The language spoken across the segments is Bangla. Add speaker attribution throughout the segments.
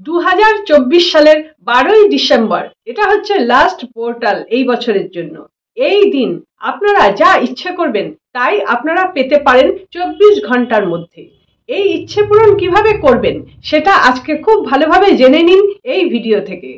Speaker 1: 2024 সালের 12ই ডিসেম্বর এটা হচ্ছে লাস্ট পোর্টাল এই বছরের জন্য। এই দিন আপনারা যা ইচ্ছে করবেন তাই আপনারা পেতে পারেন 24 ঘন্টার মধ্যে। এই ইচ্ছে পূরণ কিভাবে করবেন সেটা আজকে খুব ভালোভাবে জেনে নিন এই ভিডিও থেকে।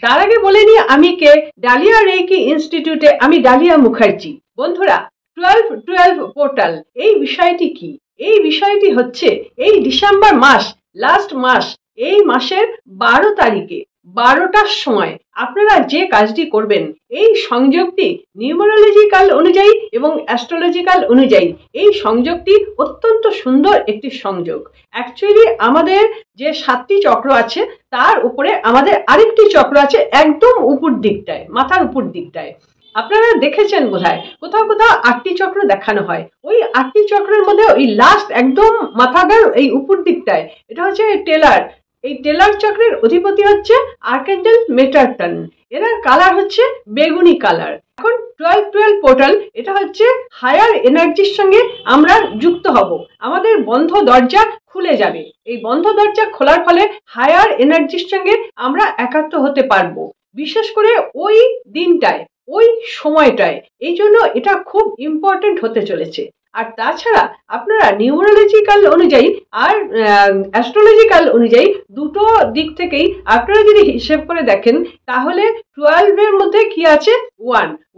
Speaker 1: তার আগে বলে নিই আমি কে। ডালিয়া রেকি ইনস্টিটিউটে আমি ডালিয়া মুখার্জি। বন্ধুরা, 12-12 পোর্টাল এই বিষয়টি কি? এই বিষয়টি হচ্ছে এই ডিসেম্বর মাস, লাস্ট মাস, এই মাসের 12 তারিখে 12টার সময় আপনারা যে কাজটি করবেন, এই সংযোগটি নিউমারোলজিক্যাল অনুযায়ী এবং অ্যাস্ট্রোলজিক্যাল অনুযায়ী এই সংযোগটি অত্যন্ত সুন্দর একটি সংযোগ। অ্যাকচুয়ালি আমাদের যে 7টি চক্র আছে তার উপরে আমাদের আরেকটি চক্র আছে একদম উপর দিকটায়, মাথার উপর দিকটায়। আপনারা দেখেছেন বোধহয় কোথাও কোথাও 8টি চক্র দেখানো হয়। ওই 8টি চক্রের মধ্যে ওই লাস্ট একদম মাথাটার এই উপর দিকটায় এটা হচ্ছে টেলার। এই টেলার চক্রের অধিপতি হচ্ছে আর্কেঞ্জেল মেটাট্রন। এর কালার হচ্ছে বেগুনি কালার। এখন 12-12 পোর্টাল এটা হচ্ছে হায়ার এনার্জির সঙ্গে আমরা যুক্ত হব। আমাদের বন্ধ দরজা খুলে যাবে। এই বন্ধ দরজা খোলার ফলে হায়ার এনার্জির সঙ্গে আমরা একাত্ম হতে পারবো, বিশেষ করে ওই দিনটায়, ওই সময়টায়। এই জন্য এটা খুব ইম্পর্টেন্ট হতে চলেছে। আর তাছাড়া আপনারা নিউমারোলজিক্যাল অনুযায়ী আর অ্যাস্ট্রোলজিক্যাল অনুযায়ী দুটো দিক থেকেই আপনারা যদি হিসেব করে দেখেন তাহলে 12 এর মধ্যে কি আছে?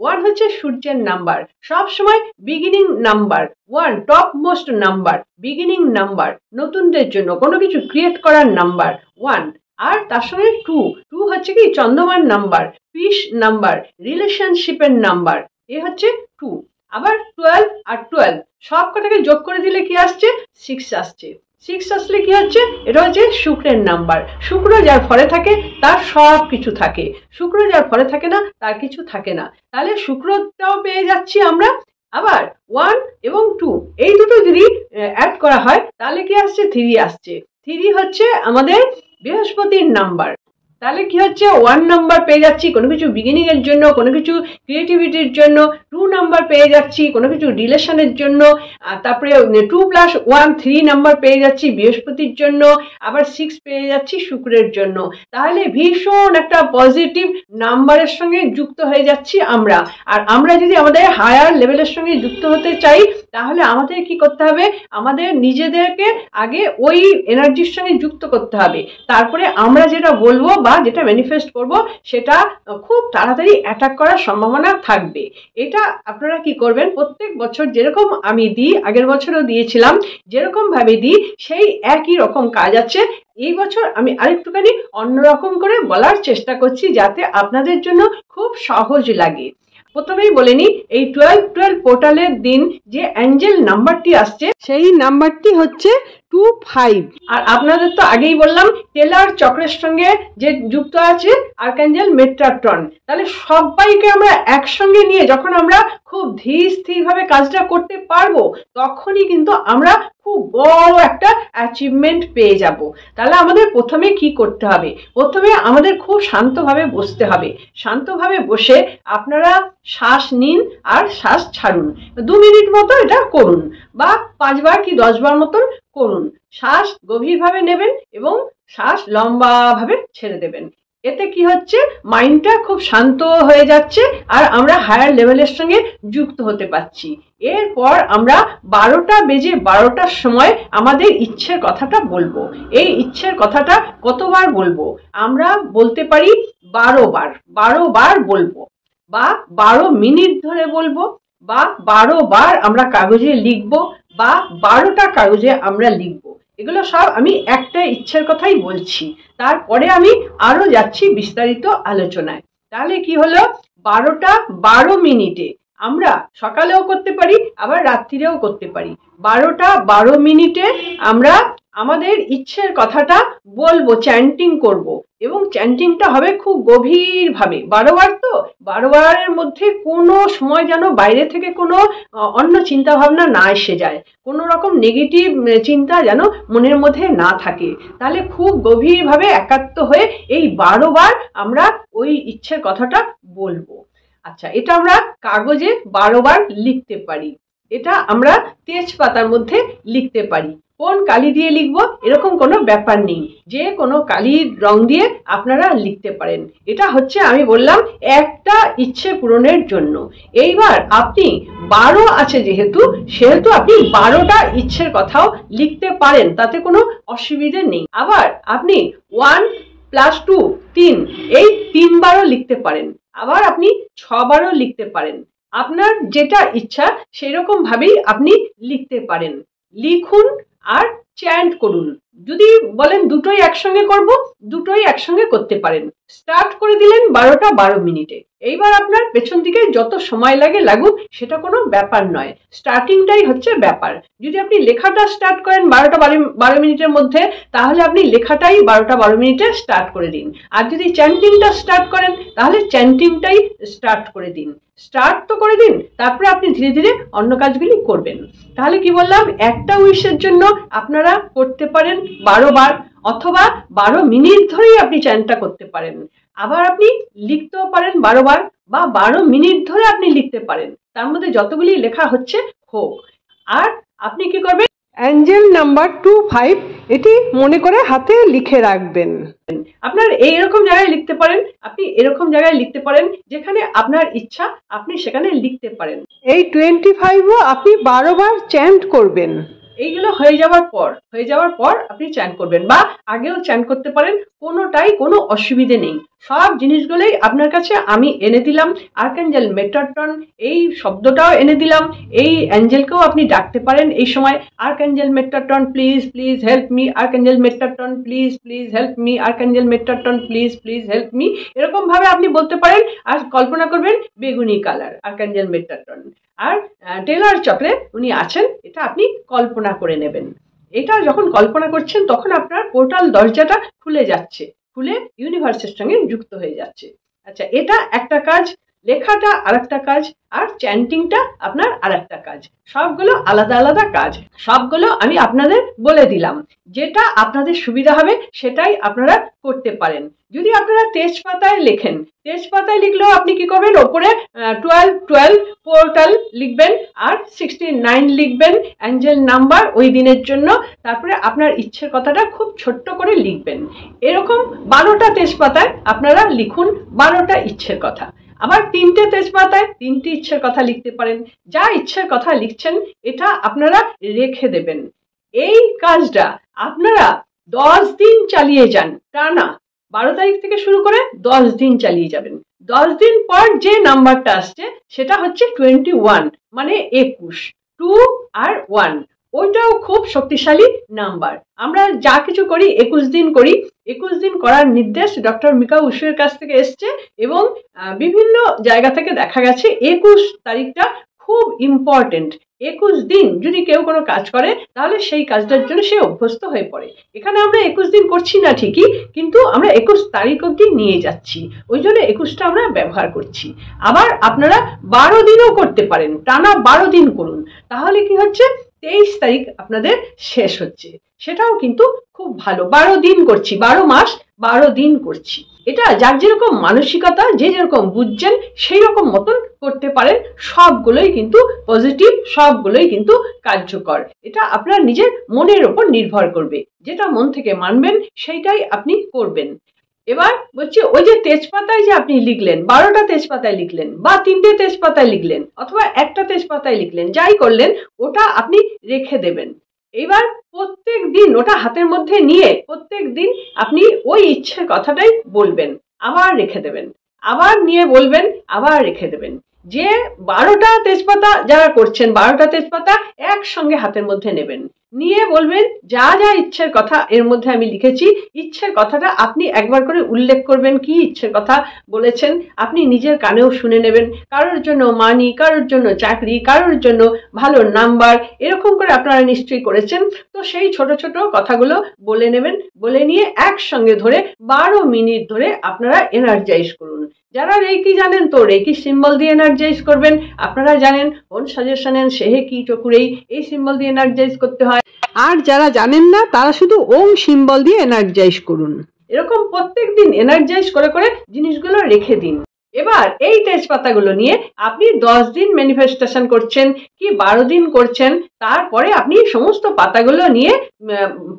Speaker 1: 1 হচ্ছে সূর্যের নাম্বার, সব সময় beginning number. 1 top most number, beginning number, নতুনদের জন্য কোনো কিছু ক্রিয়েট করার নাম্বার 1। আর তার সঙ্গে 2 হচ্ছে কি চন্দ্রমান নাম্বার, পিস নাম্বার, রিলেশনশিপের নাম্বার। এ হচ্ছে 2। আবার 12 আর 12 সব কটাকে যোগ করে দিলে কি আসছে? 6 আসছে। 6 আসলে কি হচ্ছে? এটা হচ্ছে শুক্রের নাম্বার। শুক্র যার ফলে থাকে তার সব কিছু থাকে, শুক্র যার ফলে থাকে না তার কিছু থাকে না। তাহলে শুক্রটাও পেয়ে যাচ্ছি আমরা। আবার 1 এবং 2 এই দুটো যদি অ্যাড করা হয় তাহলে কি আসছে? 3 আসছে। 3 হচ্ছে আমাদের বৃহস্পতির নাম্বার। তাহলে কি হচ্ছে? 1 নাম্বার পেয়ে যাচ্ছি কোনো কিছু বিগিনিং এর জন্য, কোনো কিছু ক্রিয়েটিভিটির জন্য। 2 নাম্বার পেয়ে যাচ্ছি কোনো কিছু রিলেশনের জন্য। তারপরে 2+1 3 নাম্বার পেয়ে যাচ্ছি বৃহস্পতির জন্য। আবার 6 পেয়ে যাচ্ছি শুক্রের জন্য। তাহলে ভীষণ একটা পজিটিভ নাম্বারের সঙ্গে যুক্ত হয়ে যাচ্ছি আমরা। আর আমরা যদি আমাদের হায়ার লেভেলের সঙ্গে যুক্ত হতে চাই তাহলে আমাদের কি করতে হবে? আমাদের নিজেদেরকে আগে ওই এনার্জির সঙ্গে যুক্ত করতে হবে। তারপরে আমরা যেটা বলবো বা যেটা ম্যানিফেস্ট করব সেটা খুব তাড়াতাড়ি অ্যাটাক করার সম্ভাবনা থাকবে। এটা আপনারা কি করবেন? প্রত্যেক বছর যেরকম আমি দিই, আগের বছরও দিয়েছিলাম, যেরকম ভাবে দিই সেই একই রকম কাজ আছে। এই বছর আমি আরেকটুখানি অন্যরকম করে বলার চেষ্টা করছি যাতে আপনাদের জন্য খুব সহজ লাগে। প্রথমেই বলে নিই, এই 12-12 পোর্টালের দিন যে অ্যাঞ্জেল নাম্বারটি আসছে সেই নাম্বারটি হচ্ছে 25। আর আপনাদের তো আগেই বললাম টেলার চক্রের সঙ্গে যে যুক্ত আছে আর্কাঞ্জেল মেটাট্রন। তাহলে সবাইকে আমরা একসঙ্গে নিয়ে যখন আমরা খুব ধীর স্থির ভাবে কাজটা করতে পারবো তখনই কিন্তু আমরা খুব বড় একটা অ্যাচিভমেন্ট পেয়ে যাব। তাহলে আমাদের প্রথমে কি করতে হবে? প্রথমে আমাদের খুব শান্তভাবে বসতে হবে। শান্তভাবে বসে আপনারা শ্বাস নিন আর শ্বাস ছাড়ুন। 2 মিনিট মতো এটা করুন বা 5 বার কি 10 বার মতন করুন। শ্বাস গভীরভাবে নেবেন এবং শ্বাস লম্বাভাবে ছেড়ে দেবেন। এতে কি হচ্ছে? মাইন্ডটা খুব শান্ত হয়ে যাচ্ছে আর আমরা হায়ার লেভেলের সঙ্গে যুক্ত হতে পারছি। এরপর আমরা 12টা বেজে 12টার সময় আমাদের ইচ্ছের কথাটা বলবো। এই ইচ্ছের কথাটা কতবার বলবো? আমরা বলতে পারি 12 বার। 12 বার বলবো বা 12 মিনিট ধরে বলবো বা 12 বার আমরা কাগজে লিখবো বা 12টা কাগজে আমরা লিখবো। এগুলো সব আমি একটা ইচ্ছের কথাই বলছি। তারপরে আমি আরো যাচ্ছি বিস্তারিত আলোচনায়। তাহলে কি হলো? 12টা 12 মিনিটে আমরা সকালেও করতে পারি আবার রাত্রিরেও করতে পারি। 12টা 12 মিনিটে আমরা আমাদের ইচ্ছের কথাটা বলবো, চ্যান্টিং করব এবং চ্যান্টিংটা হবে খুব গভীর ভাবে। 12 বার তো 12 বারের মধ্যে কোনো সময় যেন বাইরে থেকে কোনো অন্য চিন্তা ভাবনা না এসে যায়, কোনো রকম নেগেটিভ চিন্তা যেন মনের মধ্যে না থাকে। তাহলে খুব গভীর ভাবে একাত্ম হয়ে এই 12 বার আমরা ওই ইচ্ছের কথাটা বলবো। আচ্ছা, এটা আমরা কাগজে 12 বার লিখতে পারি। এটা আমরা তেজপাতার মধ্যে লিখতে পারি। কোন কালি দিয়ে লিখবো এরকম কোনো ব্যাপার নেই, যে কোনো কালির রং দিয়ে আপনারা লিখতে পারেন। এটা হচ্ছে আমি বললাম একটা ইচ্ছে পূরণের জন্য। এইবার আপনি 12 আছে সেহেতু আপনি 12টা ইচ্ছের কথাও লিখতে পারেন, তাতে কোনো অসুবিধে নেই। আবার আপনি 1 + 2 3 এই 3 বারও লিখতে পারেন, আবার আপনি 6 বারও লিখতে পারেন। আপনার যেটা ইচ্ছা সেরকম ভাবেই আপনি লিখতে পারেন। লিখুন আর চ্যান্ট করুন। যদি বলেন দুটোই একসঙ্গে করব, দুটোই একসঙ্গে করতে পারেন। স্টার্ট করে দিলেন 12টা 12 মিনিটে। এইবার আপনার পেছন দিকে যত সময় লাগুক সেটা কোনো ব্যাপার নয়, স্টার্টিংটাই হচ্ছে ব্যাপার। যদি আপনি লেখাটা স্টার্ট করেন 12টা 12 মিনিটের মধ্যে, তাহলে আপনি লেখাটাই 12টা 12 মিনিটে স্টার্ট করে দিন। আর যদি চ্যান্টিংটা স্টার্ট করেন তাহলে চ্যান্টিংটাই স্টার্ট করে দিন। স্টার্ট তো করে দিন, তারপরে আপনি ধীরে ধীরে অন্য কাজগুলি করবেন। তাহলে কি বললাম, একটা উইশের জন্য আপনারা করতে পারেন 12 বার, অথবা 12 মিনিট ধরেই আপনি চ্যান্টটা করতে পারেন। আবার আপনি লিখতেও পারেন 12 বার, বা 12 মিনিট ধরে আপনি লিখতে পারেন। তার মধ্যে যতগুলি লেখা হচ্ছে হোক। আর আপনি কি করবেন, অ্যাঞ্জেল নাম্বার 25 এটি মনে করে হাতে লিখে রাখবেন। আপনার এইরকম জায়গায় লিখতে পারেন, আপনি এরকম জায়গায় লিখতে পারেন, যেখানে আপনার ইচ্ছা আপনি সেখানে লিখতে পারেন। এই 25ও আপনি 12 বার চ্যান্ট করবেন। এইগুলো হয়ে যাওয়ার পর আপনি চ্যান্ট করবেন, বা আগেও চ্যান্ট করতে পারেন, কোনোটাই কোনো অসুবিধে নেই। সব জিনিসগুলোই আপনার কাছে আমি এনে দিলাম। আর্কএঞ্জেল মেটাট্রন এই শব্দটাও এনে দিলাম। এই অ্যাঞ্জেলকেও আপনি ডাকতে পারেন এই সময়, Archangel Metatron please please help me, Archangel Metatron please please help me, Archangel Metatron please please help me, এরকম ভাবে আপনি বলতে পারেন। আর কল্পনা করবেন বেগুনি কালার আর্কএঞ্জেল মেটাট্রন, আর টেলার চক্রে উনি আছেন, এটা আপনি কল্পনা করে নেবেন। এটা যখন কল্পনা করছেন তখন আপনার পোর্টাল দরজাটা খুলে যাচ্ছে, খুলে ইউনিভার্সের সঙ্গে যুক্ত হয়ে যাচ্ছে। আচ্ছা, এটা একটা কাজ, লেখাটা আরেকটা কাজ, আর চ্যান্টিংটা আপনার আরেকটা কাজ। সবগুলো আলাদা আলাদা কাজ, সবগুলো আমি আপনাদের বলে দিলাম। যেটা আপনাদের সুবিধা হবে সেটাই আপনারা করতে পারেন। যদি আপনারা তেজপাতায় লেখেন, তেজপাতায় লিখলেও আপনি কি করবেন, ওপরে 12 পোর্টাল লিখবেন, আর 69 লিখবেন অ্যাঞ্জেল নাম্বার ওই দিনের জন্য। তারপরে আপনার ইচ্ছের কথাটা খুব ছোট্ট করে লিখবেন। এরকম 12টা তেজপাতায় আপনারা লিখুন 12টা ইচ্ছের কথা। আবার 3টে তেজপাতায় 3টি ইচ্ছের কথা লিখতে পারেন। যা ইচ্ছের কথা লিখছেন এটা আপনারা রেখে দেবেন। এই কাজটা আপনারা 10 দিন চালিয়ে যান টানা। 12 তারিখ থেকে শুরু করে 10 দিন চালিয়ে যাবেন। 10 দিন পর যে নাম্বারটা আসছে সেটা হচ্ছে 21, মানে 21। 2 আর 1 ওইটাও খুব শক্তিশালী নাম্বার। আমরা যা কিছু করি 21 দিন করি। 21 দিন করার নির্দেশ ডক্টর মিকা উশুয়ের কাছ থেকে এসছে, এবং বিভিন্ন জায়গা থেকে দেখা গেছে 21 তারিখটা খুব ইম্পর্টেন্ট। 21 দিন যদি কেউ কোনো কাজ করে তাহলে সেই কাজটার জন্য সে অভ্যস্ত হয়ে পড়ে। এখানে আমরা 21 দিন করছি না ঠিকই, কিন্তু আমরা 21 তারিখ অবধি নিয়ে যাচ্ছি, ওই জন্য 21টা আমরা ব্যবহার করছি। আবার আপনারা 12 দিনও করতে পারেন, টানা 12 দিন করুন। তাহলে কি হচ্ছে, 23 তারিখ আপনাদের শেষ হচ্ছে, সেটাও কিন্তু খুব ভালো। 12 দিন করছি, 12 মাস 12 দিন করছি। এটা যার যেরকম মানসিকতা, যে যেরকম বুঝছেন সেই রকম মতন করতে পারেন। সবগুলোই কিন্তু পজিটিভ, সবগুলোই কিন্তু কার্যকর। এটা আপনার নিজের মনের ওপর নির্ভর করবে, যেটা মন থেকে মানবেন সেইটাই আপনি করবেন। এবার বলছি, ওই যে তেজপাতায় যে আপনি লিখলেন, 12টা তেজপাতায় লিখলেন, বা 3টে তেজপাতায় লিখলেন, অথবা একটা তেজপাতায় লিখলেন, যাই করলেন ওটা আপনি রেখে দেবেন। এবার প্রত্যেক দিন ওটা হাতের মধ্যে নিয়ে প্রত্যেক দিন আপনি ওই ইচ্ছের কথাটাই বলবেন, আবার রেখে দেবেন, আবার নিয়ে বলবেন, আবার রেখে দেবেন। যে 12টা তেজপাতা যারা করছেন, 12টা তেজপাতা একসঙ্গে হাতের মধ্যে নেবেন, নিয়ে বলবেন যা যা ইচ্ছের কথা এর মধ্যে আমি লিখেছি, ইচ্ছের কথাটা আপনি একবার করে উল্লেখ করবেন, কি ইচ্ছের কথা বলেছেন আপনি নিজের কানেও শুনে নেবেন। কারোর জন্য মানি, কারোর জন্য চাকরি, কারোর জন্য ভালো নাম্বার, এরকম করে আপনারা নিশ্চয়ই করেছেন। তো সেই ছোট ছোট কথাগুলো বলে নেবেন, বলে নিয়ে একসঙ্গে ধরে 12 মিনিট ধরে আপনারা এনার্জাইজ করুন। যারা রেকি জানেন তো রেকি সিম্বল দিয়ে এনার্জাইজ করবেন। আপনারা জানেন ওন সাজেশনেন সেহে কি চকুরেই এই সিম্বল দিয়ে এনার্জাইজ করতে হয়। আর যারা জানেন না তারা শুধু ওম সিম্বল দিয়ে এনার্জাইজ করুন। এরকম প্রত্যেক দিন এনার্জাইজ করে করে জিনিসগুলো রেখে দিন। এবার এই তেজপাতাগুলো নিয়ে আপনি 10 দিন ম্যানিফেস্টেশন করছেন কি 12 দিন করছেন, তারপরে আপনি সমস্ত পাতাগুলো নিয়ে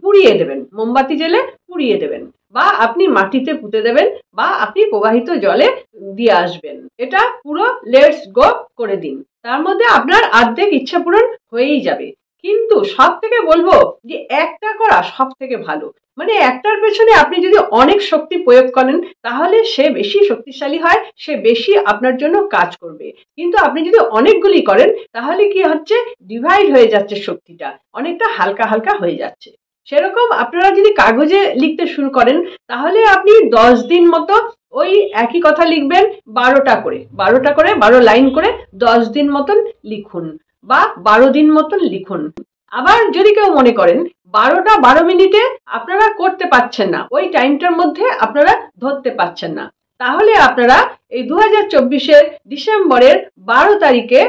Speaker 1: পুড়িয়ে দেবেন, মোমবাতি জেলে পুড়িয়ে দেবেন, বা আপনি মাটিতে পুঁতে দেবেন, বা আপনি প্রবাহিত জলে দিয়ে আসবেন। এটা পুরো লেটস গো করে দিন, তার মধ্যে আপনার অর্ধেক ইচ্ছা পূরণ হয়েই যাবে। কিন্তু সব থেকে বলবো যে একটা করা সব থেকে ভালো, মানে একটার পেছনে আপনি যদি অনেক শক্তি প্রয়োগ করেন তাহলে সে বেশি শক্তিশালী হয়, সে বেশি আপনার জন্য কাজ করবে। কিন্তু আপনি যদি অনেকগুলি করেন তাহলে কি হচ্ছে, ডিভাইড হয়ে যাচ্ছে শক্তিটা, অনেকটা হালকা হালকা হয়ে যাচ্ছে। সেরকম আপনারা যদি কাগজে লিখতে শুরু করেন তাহলে আপনি 10 দিন মতো ওই একই কথা লিখবেন, 12টা করে 12 লাইন করে 10 দিন মতন লিখুন, বা 12 দিন মতন লিখুন। আবার যদি কেউ মনে করেন 12টা 12 মিনিটে আপনারা করতে পারছেন না, ওই টাইমটার মধ্যে আপনারা ধরতে পারছেন না, তাহলে আপনারা এই 2024-এর ডিসেম্বরের 12 তারিখে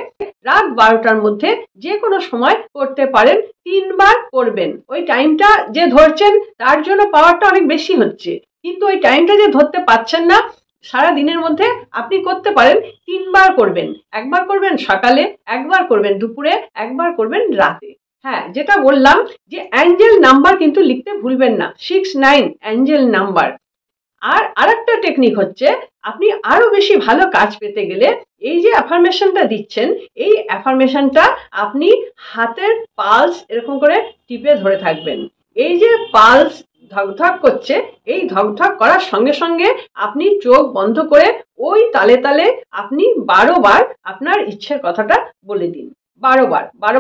Speaker 1: রাত 12টার মধ্যে যে কোনো সময় করতে পারেন, 3 বার করবেন। ওই টাইমটা যে ধরছেন তার জন্য পাওয়ারটা অনেক বেশি হচ্ছে, কিন্তু ওই টাইমটা যে ধরতে পারছেন না সারা দিনের মধ্যে আপনি করতে পারেন, 3 বার করবেন। একবার করবেন সকালে, একবার করবেন দুপুরে, একবার করবেন রাতে। হ্যাঁ, যেটা বললাম যে অ্যাঞ্জেল নাম্বার কিন্তু লিখতে ভুলবেন না, 69 অ্যাঞ্জেল নাম্বার। আর আরেকটা টেকনিক হচ্ছে, আপনি আরো বেশি ভালো কাজ পেতে গেলে এই যে অ্যাফার্মেশনটা দিচ্ছেন, এই অ্যাফার্মেশনটা আপনি হাতের পালস এরকম করে টিপে ধরে থাকবেন। এই যে পালস ধকধক করছে, এই ধকধক করার সঙ্গে সঙ্গে আপনি চোখ বন্ধ করে ওই তালে তালে আপনি 12 বার আপনার ইচ্ছের কথাটা বলে দিন। 12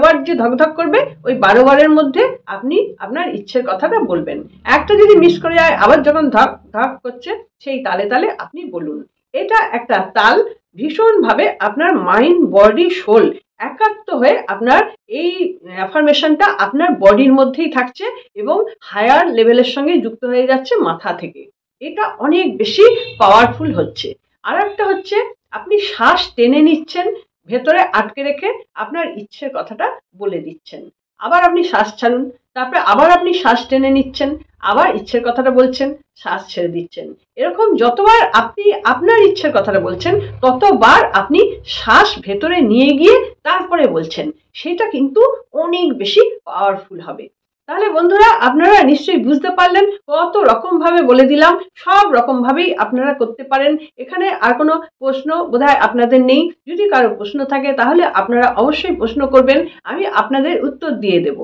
Speaker 1: বার যে ধকধক করবে, ওই 12 বারের মধ্যে আপনি আপনার ইচ্ছের কথাটা বলবেন। একটা যদি মিস করে যায়, আবার যখন ধক ধক করছে সেই তালে তালে আপনি বলুন। এটা একটা তাল, ভীষণভাবে আপনার মাইন্ড বডি সোল একাত্ম হয়ে আপনার এই অ্যাফার্মেশনটা আপনার বডির মধ্যেই থাকছে এবং হায়ার লেভেলের সঙ্গে যুক্ত হয়ে যাচ্ছে মাথা থেকে। এটা অনেক বেশি পাওয়ারফুল হচ্ছে। আর একটা হচ্ছে, আপনি শ্বাস টেনে নিচ্ছেন, ভেতরে আটকে রেখে আপনার ইচ্ছের কথাটা বলে দিচ্ছেন। আবার আপনি শ্বাস ছাড়ুন, তারপরে আবার আপনি শ্বাস টেনে নিচ্ছেন, আবার ইচ্ছের কথাটা বলছেন, শ্বাস ছেড়ে দিচ্ছেন। এরকম যতবার আপনি আপনার ইচ্ছের কথাটা বলছেন ততবার আপনি শ্বাস ভেতরে নিয়ে গিয়ে তারপরে বলছেন, সেটা কিন্তু অনেক বেশি পাওয়ারফুল হবে। তাহলে বন্ধুরা, আপনারা নিশ্চয়ই বুঝতে পারলেন কত রকম ভাবে বলে দিলাম, সব রকম ভাবেই আপনারা করতে পারেন। এখানে আর কোনো প্রশ্ন বোধহয় আপনাদের নেই। যদি কারো প্রশ্ন থাকে তাহলে আপনারা অবশ্যই প্রশ্ন করবেন, আমি আপনাদের উত্তর দিয়ে দেব।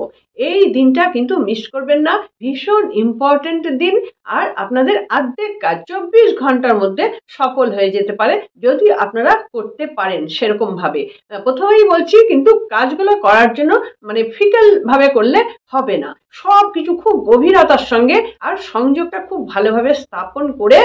Speaker 1: এই দিনটা কিন্তু মিস করবেন না, ভীষণ ইম্পর্টেন্ট দিন। আর আপনাদের অর্ধেক কাজ 24 ঘন্টার মধ্যে সফল হয়ে যেতে পারে যদি আপনারা করতে পারেন সেরকম ভাবে। প্রথমেই বলছি, কিন্তু কাজগুলো করার জন্য মানে ফিকেল ভাবে করলে হবে না, সব কিছু খুব গভীরতার সঙ্গে আর সংযোগটা খুব ভালোভাবে স্থাপন করে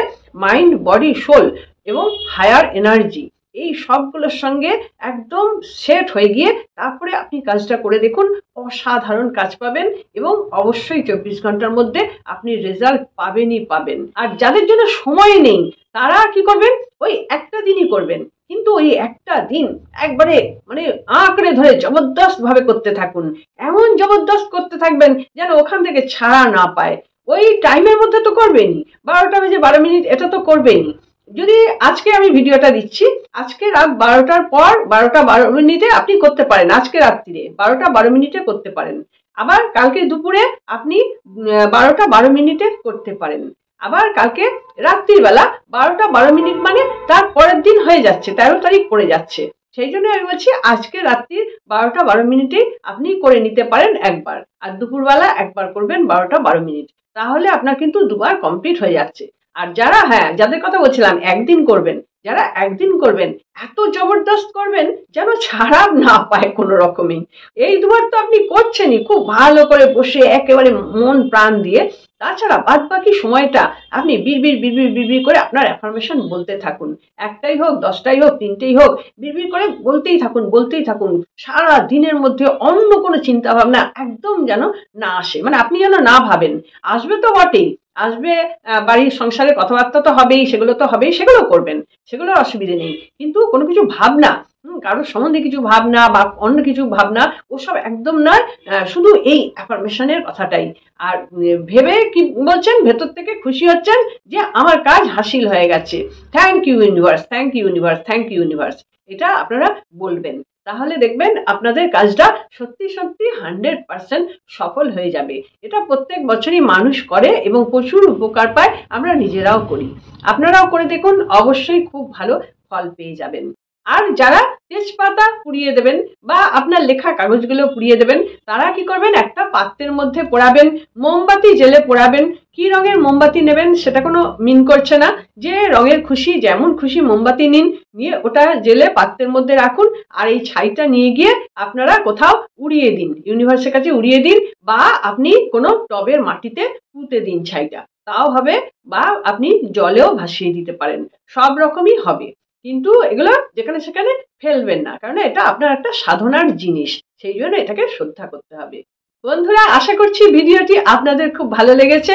Speaker 1: মাইন্ড বডি সোল এবং হায়ার এনার্জি এই সবগুলোর সঙ্গে একদম সেট হয়ে গিয়ে তারপরে আপনি কাজটা করে দেখুন, অসাধারণ কাজ পাবেন এবং অবশ্যই 24 ঘন্টার মধ্যে আপনি রেজাল্ট পাবেনই পাবেন। আর যাদের জন্য সময় নেই তারা কি করবেন, ওই একটা দিনই করবেন, কিন্তু ওই একটা দিন একবারে মানে আঁকড়ে ধরে জবরদস্ত ভাবে করতে থাকুন। এমন জবরদস্ত করতে থাকবেন যেন ওখান থেকে ছাড়া না পায়। ওই টাইমের মধ্যে তো করবেনই, 12টা বেজে 12 মিনিট, এটা তো করবেনই। যদি আজকে আমি ভিডিওটা দিচ্ছি, আজকে রাত 12টার পর 12টা 12 মিনিটে আপনি করতে পারেন, আজকে রাত্রিরে 12টা 12 মিনিটে করতে পারেন। আবার কালকে দুপুরে আপনি 12টা 12 মিনিটে করতে পারেন। আবার কালকে রাত্রির বেলা 12টা 12 মিনিট, মানে তার পরের দিন হয়ে যাচ্ছে, 13 তারিখ পড়ে যাচ্ছে। সেই জন্য আমি বলছি আজকে রাত্রির 12টা 12 মিনিটে আপনি করে নিতে পারেন একবার, আর দুপুরবেলা একবার করবেন 12টা 12 মিনিট, তাহলে আপনার কিন্তু দুবার কমপ্লিট হয়ে যাচ্ছে। আর যারা যাদের কথা বলছিলাম একদিন করবেন, যারা একদিন করবেন এত জবরদস্ত করবেন যেন ছাড়া না পায় কোনো রকমই। এই দুবার তো আপনি করছেনই খুব ভালো করে বসে একেবারে মন প্রাণ দিয়ে, তাছাড়া বাদ বাকি সময়টা আপনি বিড়বিড় বিড়বিড় বিড়বিড় করে আপনার অ্যাফার্মেশন বলতে থাকুন। একটাই হোক, 10টাই হোক, 3টেই হোক, বিড়বিড় করে বলতেই থাকুন বলতেই থাকুন। সারা দিনের মধ্যে অন্য কোনো চিন্তা ভাবনা একদম যেন না আসে, মানে আপনি যেন না ভাবেন। আসবে তো বটেই, আসবে, বাড়ির সংসারের কথাবার্তা তো হবেই, সেগুলো করবেন, সেগুলোর অসুবিধে নেই। কিন্তু কোনো কিছু ভাবনা, কারোর সম্বন্ধে কিছু ভাবনা বা অন্য কিছু ভাবনা, ওসব একদম নয়। শুধু এই অ্যাফার্মেশনের কথাটাই। আর ভেবে কি বলছেন, ভেতর থেকে খুশি হচ্ছেন যে আমার কাজ হাসিল হয়ে গেছে, thank you universe, thank you universe, thank you universe, এটা আপনারা বলবেন। তাহলে দেখবেন আপনাদের কাজটা সত্যি সত্যি 100% সফল হয়ে যাবে। এটা প্রত্যেক বছরই মানুষ করে এবং প্রচুর উপকার পায়, আমরা নিজেরাও করি। আপনারাও করে দেখুন, অবশ্যই খুব ভালো ফল পেয়ে যাবেন। আর যারা তেজপাতা পুড়িয়ে দেবেন বা আপনার লেখা কাগজগুলো পুড়িয়ে দেবেন, তারা কি করবেন, একটা পাত্রের মধ্যে পোড়াবেন, মোমবাতি জেলে পোড়াবেন। কি রঙের মোমবাতি নেবেন সেটা কোনো মিন করছে না, যে রঙের খুশি, যেমন খুশি মোমবাতি নিন, নিয়ে ওটা জেলে পাত্রের মধ্যে রাখুন। আর এই ছাইটা নিয়ে গিয়ে আপনারা কোথাও উড়িয়ে দিন, ইউনিভার্সের কাছে উড়িয়ে দিন, বা আপনি কোনো টবের মাটিতে পুঁতে দিন ছাইটা, তাও হবে। বা আপনি জলেও ভাসিয়ে দিতে পারেন, সব রকমই হবে। কিন্তু এগুলো যেখানে সেখানে ফেলবেন না, কারণ এটা আপনার একটা সাধনার জিনিস, সেই জন্য এটাকে শ্রদ্ধা করতে হবে। বন্ধুরা, আশা করছি ভিডিওটি আপনাদের খুব ভালো লেগেছে।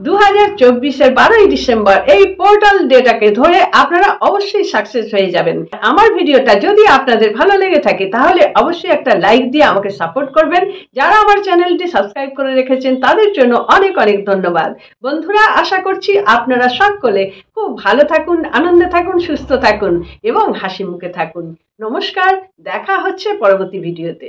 Speaker 1: 2024-এর 12ই ডিসেম্বর এই পোর্টাল ডেটাকে ধরে আপনারা অবশ্যই সাকসেস হয়ে যাবেন। আমার ভিডিওটা যদি আপনাদের ভালো লেগে থাকে তাহলে অবশ্যই একটা লাইক দিয়ে আমাকে সাপোর্ট করবেন। যারা আমার চ্যানেলটি সাবস্ক্রাইব করে রেখেছেন তাদের জন্য অনেক অনেক ধন্যবাদ। বন্ধুরা, আশা করছি আপনারা সকলে খুব ভালো থাকুন, আনন্দে থাকুন, সুস্থ থাকুন এবং হাসি মুখে থাকুন। নমস্কার, দেখা হচ্ছে পরবর্তী ভিডিওতে।